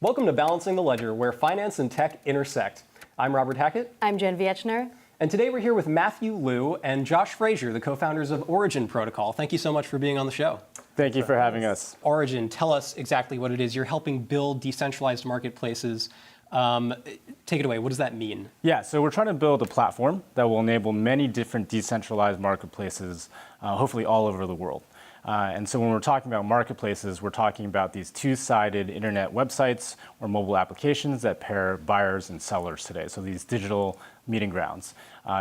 Welcome to Balancing the Ledger, where finance and tech intersect. I'm Robert Hackett. I'm Jen Viechner. And today we're here with Matthew Liu and Josh Fraser, the co-founders of Origin Protocol. Thank you so much for being on the show. Thank you for having us. Origin, tell us exactly what it is. You're helping build decentralized marketplaces. Take it away. What does that mean? Yeah, so we're trying to build a platform that will enable many different decentralized marketplaces, hopefully all over the world. And so when we're talking about marketplaces, we're talking about these two-sided internet websites or mobile applications that pair buyers and sellers today, so these digital meeting grounds.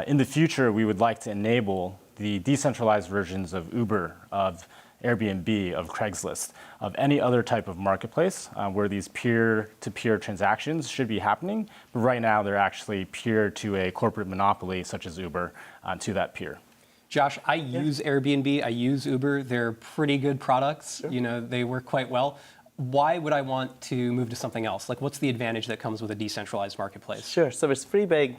In the future, we would like to enable the decentralized versions of Uber, of Airbnb, of Craigslist, of any other type of marketplace where these peer-to-peer transactions should be happening. But right now, they're actually peer to a corporate monopoly, such as Uber, to that peer. Josh, I use Airbnb, I use Uber. They're pretty good products. Sure. You know, they work quite well. Why would I want to move to something else? Like, what's the advantage that comes with a decentralized marketplace? Sure. So there's three big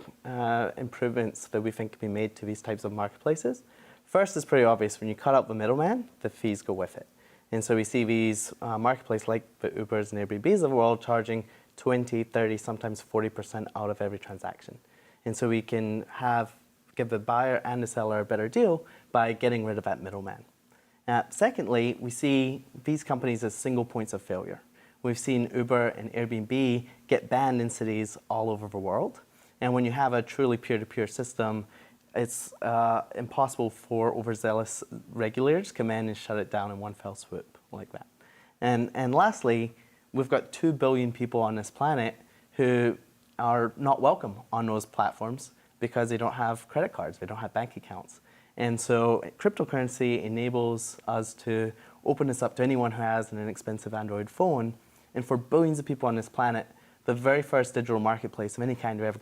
improvements that we think can be made to these types of marketplaces. First is pretty obvious. When you cut out the middleman, the fees go with it. And so we see these marketplaces like the Ubers and Airbnbs of the world charging 20, 30, sometimes 40% out of every transaction. And so we can give the buyer and the seller a better deal by getting rid of that middleman. Secondly, we see these companies as single points of failure. We've seen Uber and Airbnb get banned in cities all over the world. And when you have a truly peer-to-peer system, it's impossible for overzealous regulators to come in and shut it down in one fell swoop like that. And lastly, we've got 2 billion people on this planet who are not welcome on those platforms because they don't have credit cards, they don't have bank accounts. And so cryptocurrency enables us to open this up to anyone who has an inexpensive Android phone. And for billions of people on this planet, the very first digital marketplace of any kind they're ever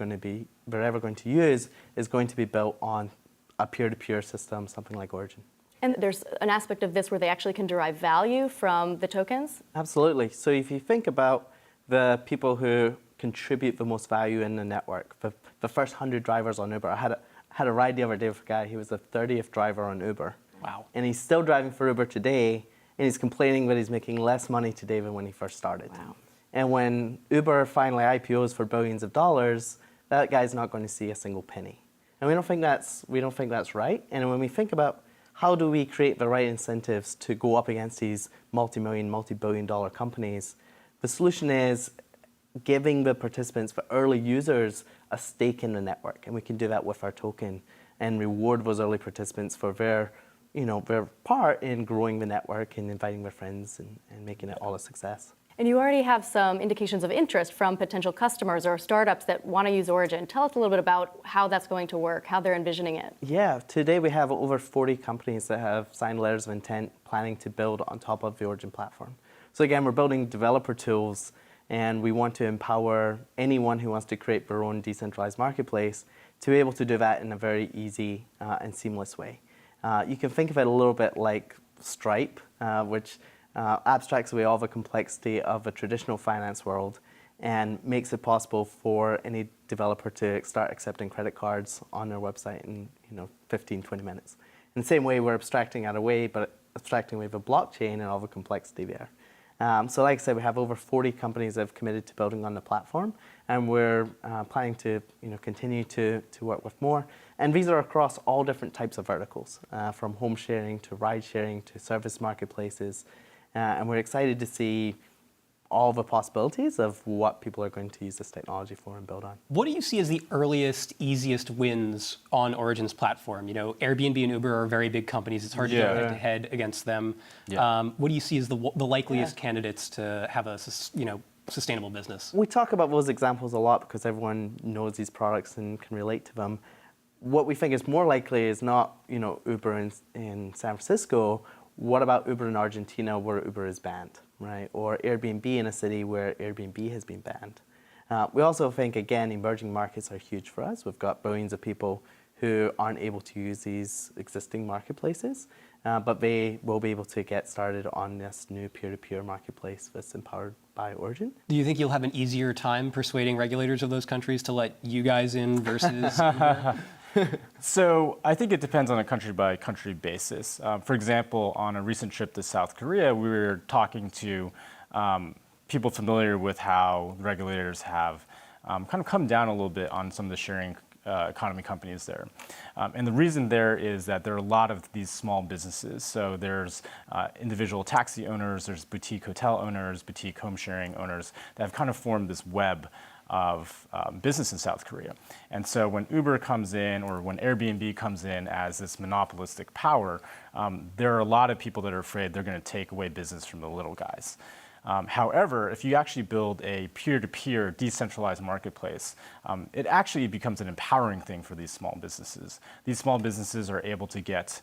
going to use is going to be built on a peer-to-peer system, something like Origin. And there's an aspect of this where they actually can derive value from the tokens? Absolutely. So if you think about the people who contribute the most value in the network, the first 100 drivers on Uber. I had a ride the other day with a guy. He was the 30th driver on Uber. Wow. And he's still driving for Uber today, and he's complaining that he's making less money today than when he first started. Wow. And when Uber finally IPOs for billions of dollars, that guy's not going to see a single penny. And we don't think that's right. And when we think about how do we create the right incentives to go up against these multi-million, multi-billion-dollar companies, the solution is giving the participants, the early users, a stake in the network. And we can do that with our token and reward those early participants for their part in growing the network and inviting their friends and making it all a success. And you already have some indications of interest from potential customers or startups that want to use Origin. Tell us a little bit about how that's going to work, how they're envisioning it. Yeah, today we have over 40 companies that have signed letters of intent planning to build on top of the Origin platform. So again, we're building developer tools, and we want to empower anyone who wants to create their own decentralized marketplace to be able to do that in a very easy and seamless way. You can think of it a little bit like Stripe, which abstracts away all the complexity of a traditional finance world and makes it possible for any developer to start accepting credit cards on their website in 15, 20 minutes. In the same way, we're abstracting that away, but abstracting away the blockchain and all the complexity there. So like I said, we have over 40 companies that have committed to building on the platform, and we're planning to continue to work with more. And these are across all different types of verticals, from home sharing to ride sharing to service marketplaces. And we're excited to see all the possibilities of what people are going to use this technology for and build on. What do you see as the earliest, easiest wins on Origin's platform? You know, Airbnb and Uber are very big companies. It's hard to go head-to-head against them. Yeah. What do you see as the likeliest candidates to have a sustainable business? We talk about those examples a lot because everyone knows these products and can relate to them. What we think is more likely is not Uber in San Francisco. What about Uber in Argentina where Uber is banned, right? Or Airbnb in a city where Airbnb has been banned. We also think, again, emerging markets are huge for us. We've got billions of people who aren't able to use these existing marketplaces, but they will be able to get started on this new peer-to-peer marketplace that's empowered by Origin. Do you think you'll have an easier time persuading regulators of those countries to let you guys in versus Uber? So I think it depends on a country-by-country basis. For example, on a recent trip to South Korea, we were talking to people familiar with how regulators have kind of come down a little bit on some of the sharing economy companies there. And the reason there is that there are a lot of these small businesses. So there's individual taxi owners, there's boutique hotel owners, boutique home sharing owners that have kind of formed this web of business in South Korea. And so when Uber comes in or when Airbnb comes in as this monopolistic power, there are a lot of people that are afraid they're going to take away business from the little guys. However, if you actually build a peer-to-peer decentralized marketplace, it actually becomes an empowering thing for these small businesses. These small businesses are able to get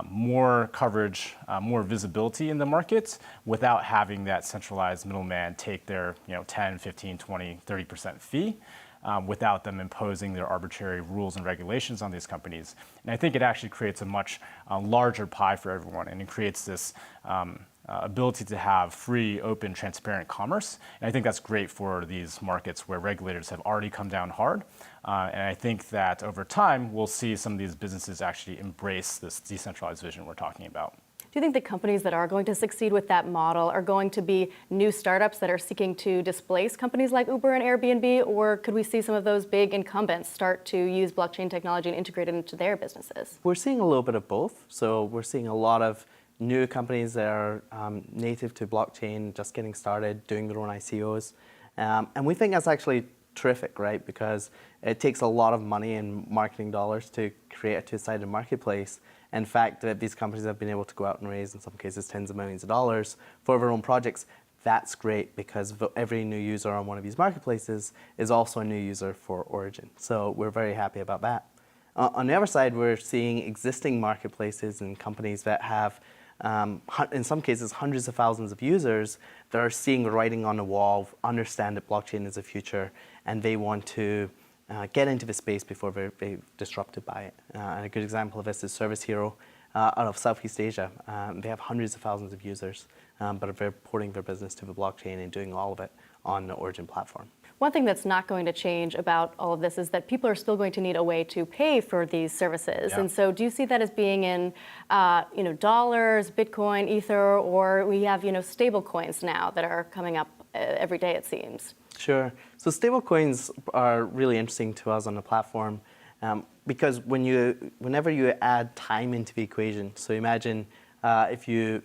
more coverage, more visibility in the market without having that centralized middleman take their 10, 15, 20, 30% fee. Without them imposing their arbitrary rules and regulations on these companies. And I think it actually creates a much larger pie for everyone, and it creates this ability to have free, open, transparent commerce. And I think that's great for these markets where regulators have already come down hard. And I think that over time, we'll see some of these businesses actually embrace this decentralized vision we're talking about. Do you think the companies that are going to succeed with that model are going to be new startups that are seeking to displace companies like Uber and Airbnb, or could we see some of those big incumbents start to use blockchain technology and integrate it into their businesses? We're seeing a little bit of both. So we're seeing a lot of new companies that are native to blockchain, just getting started, doing their own ICOs. And we think that's actually terrific, right? Because it takes a lot of money and marketing dollars to create a two-sided marketplace. In fact, these companies have been able to go out and raise, in some cases, tens of millions of dollars for their own projects. That's great because every new user on one of these marketplaces is also a new user for Origin. So we're very happy about that. On the other side, we're seeing existing marketplaces and companies that have, in some cases, hundreds of thousands of users that are seeing the writing on the wall, understand that blockchain is the future, and they want to get into the space before they're disrupted by it. And a good example of this is Service Hero out of Southeast Asia. They have hundreds of thousands of users, but they're porting their business to the blockchain and doing all of it on the Origin platform. One thing that's not going to change about all of this is that people are still going to need a way to pay for these services. Yeah. And so do you see that as being in dollars, Bitcoin, Ether, or we have stablecoins now that are coming up every day, it seems? Sure. So stablecoins are really interesting to us on the platform because whenever you add time into the equation, so imagine if you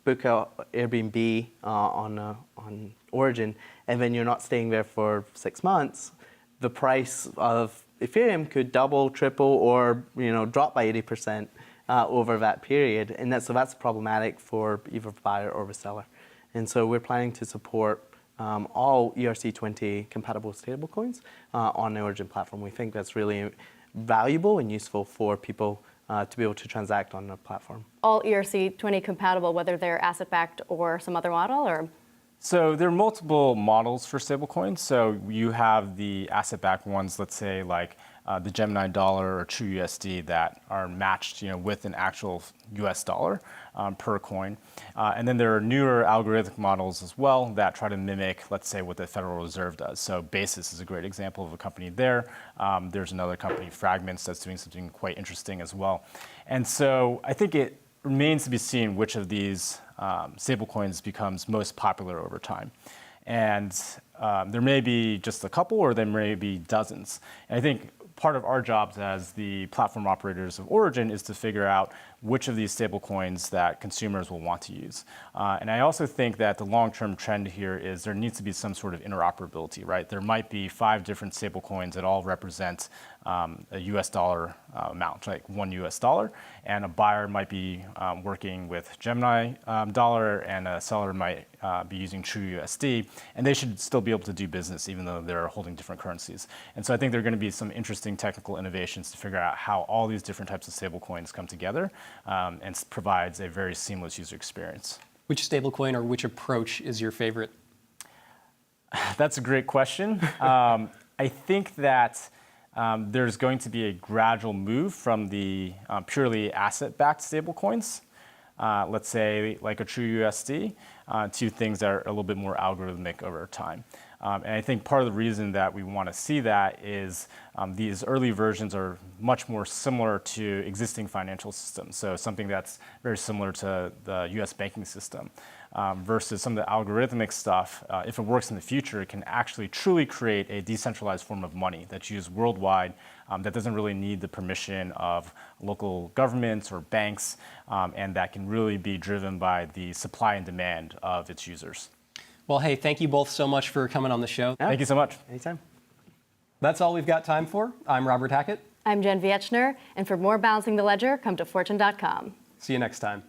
book a Airbnb on Origin and then you're not staying there for 6 months, the price of Ethereum could double, triple, or drop by 80% over that period, and that's problematic for either the buyer or the seller. And so we're planning to support all ERC20 compatible stablecoins on the Origin platform. We think that's really valuable and useful for people to be able to transact on the platform. All ERC20 compatible, whether they're asset-backed or some other model, or? So there are multiple models for stablecoins. So you have the asset-backed ones, let's say like the Gemini dollar or True USD that are matched with an actual US dollar per coin. And then there are newer algorithmic models as well that try to mimic, let's say, what the Federal Reserve does. So Basis is a great example of a company there. There's another company, Fragments, that's doing something quite interesting as well. And so I think it remains to be seen which of these stablecoins becomes most popular over time. And there may be just a couple or there may be dozens. And I think part of our jobs as the platform operators of Origin is to figure out which of these stablecoins that consumers will want to use. And I also think that the long-term trend here is there needs to be some sort of interoperability, right? There might be 5 different stablecoins that all represent a US dollar amount, like $1 US, and a buyer might be working with Gemini dollar, and a seller might be using True USD, and they should still be able to do business even though they're holding different currencies. And so I think there are going to be some interesting technical innovations to figure out how all these different types of stablecoins come together and provides a very seamless user experience. Which stablecoin or which approach is your favorite? That's a great question. I think that there's going to be a gradual move from the purely asset-backed stablecoins, let's say like a True USD, to things that are a little bit more algorithmic over time. And I think part of the reason that we want to see that is these early versions are much more similar to existing financial systems. So something that's very similar to the US banking system versus some of the algorithmic stuff. If it works in the future, it can actually truly create a decentralized form of money that's used worldwide that doesn't really need the permission of local governments or banks, and that can really be driven by the supply and demand of its users. Well, hey, thank you both so much for coming on the show. Yeah. Thank you so much. Anytime. That's all we've got time for. I'm Robert Hackett. I'm Jen Viechner, and for more Balancing the Ledger, come to fortune.com. See you next time.